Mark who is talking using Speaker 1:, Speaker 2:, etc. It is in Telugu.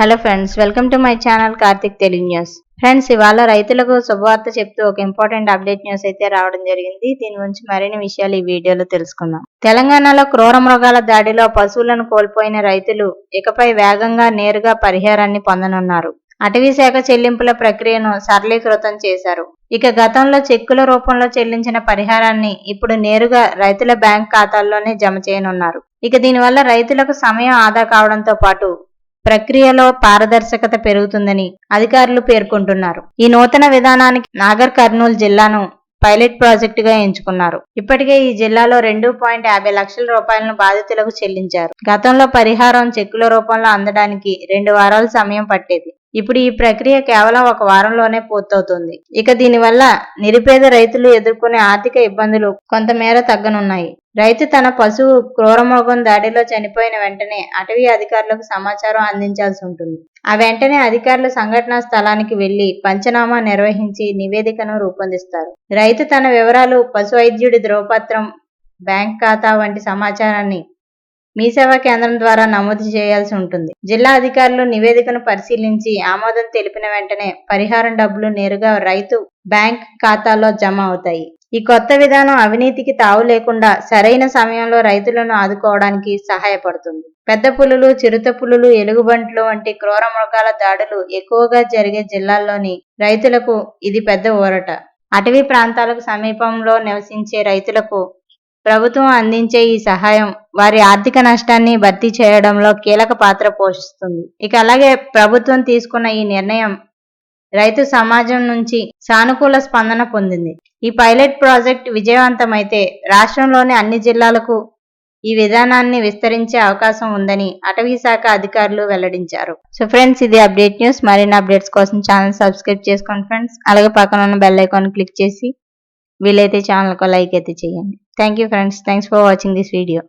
Speaker 1: Hello friends, welcome to my channel Karthik Telugu news. Friends, ఇవాళ రైతులకు శుభవార్త చెప్తూ ఒక ఇంపార్టెంట్ అప్డేట్ న్యూస్ అయితే రావడం జరిగింది. దీని గురించి మరిన్ని విషయాలు ఈ వీడియోలో తెలుసుకుందాం. తెలంగాణలో క్రూర మృగాల దాడిలో పశువులను కోల్పోయిన రైతులు ఇకపై వేగంగా నేరుగా పరిహారాన్ని పొందనున్నారు. అటవీ శాఖ చెల్లింపుల ప్రక్రియను సరళీకృతం చేశారు. ఇక గతంలో చెక్కుల రూపంలో చెల్లించిన పరిహారాన్ని ఇప్పుడు నేరుగా రైతుల బ్యాంక్ ఖాతాల్లోనే జమ చేయనున్నారు. ఇక దీనివల్ల రైతులకు సమయం ఆదా కావడంతో పాటు ప్రక్రియలో పారదర్శకత పెరుగుతుందని అధికారులు పేర్కొంటున్నారు. ఈ నూతన విధానానికి నాగర్ కర్నూలు జిల్లాను పైలట్ ప్రాజెక్టుగా ఎంచుకున్నారు. ఇప్పటికే ఈ జిల్లాలో 2.50 లక్షల రూపాయలను బాధితులకు చెల్లించారు. గతంలో పరిహారం చెక్కుల రూపంలో అందడానికి 2 వారాల సమయం పట్టేది. ఇప్పుడు ఈ ప్రక్రియ కేవలం 1 వారంలోనే పూర్తవుతుంది. ఇక దీనివల్ల నిరుపేద రైతులు ఎదుర్కొనే ఆర్థిక ఇబ్బందులు కొంతమేర తగ్గనున్నాయి. రైతు తన పశువు క్రూరమృగం దాడిలో చనిపోయిన వెంటనే అటవీ అధికారులకు సమాచారం అందించాల్సి ఉంటుంది. ఆ వెంటనే అధికారులు సంఘటనా స్థలానికి వెళ్లి పంచనామా నిర్వహించి నివేదికను రూపొందిస్తారు. రైతు తన వివరాలు, పశు వైద్యుడి ధ్రువపత్రం, బ్యాంక్ ఖాతా వంటి సమాచారాన్ని మీ సేవా కేంద్రం ద్వారా నమోదు చేయాల్సి ఉంటుంది. జిల్లా అధికారులు నివేదికను పరిశీలించి ఆమోదం తెలిపిన వెంటనే పరిహారం డబ్బులు నేరుగా రైతు బ్యాంక్ ఖాతాలో జమ అవుతాయి. ఈ కొత్త విధానం అవినీతికి తావు లేకుండా సరైన సమయంలో రైతులను ఆదుకోవడానికి సహాయపడుతుంది. పెద్ద పులులు, చిరుత పులులు, ఎలుగుబంట్లు వంటి క్రూర మృగాల దాడులు ఎక్కువగా జరిగే జిల్లాల్లోని రైతులకు ఇది పెద్ద ఊరట. అటవీ ప్రాంతాలకు సమీపంలో నివసించే రైతులకు ప్రభుత్వం అందించే ఈ సహాయం వారి ఆర్థిక నష్టాన్ని భర్తీ చేయడంలో కీలక పాత్ర పోషిస్తుంది. ఇక అలాగే ప్రభుత్వం తీసుకున్న ఈ నిర్ణయం రైతు సమాజం నుంచి సానుకూల స్పందన పొందింది. ఈ పైలట్ ప్రాజెక్ట్ విజయవంతమైతే రాష్ట్రంలోని అన్ని జిల్లాలకు ఈ విధానాన్ని విస్తరించే అవకాశం ఉందని అటవీ శాఖ అధికారులు వెల్లడించారు. సో ఫ్రెండ్స్, ఇది అప్డేట్ న్యూస్. మరిన్ని అప్డేట్స్ కోసం ఛానల్ సబ్స్క్రైబ్ చేసుకోండి ఫ్రెండ్స్. అలాగే పక్కన ఉన్న బెల్ ఐకాన్ క్లిక్ చేసి వీలైతే ఛానల్కు లైక్ అయితే చేయండి. Thank you friends. Thanks for watching this video.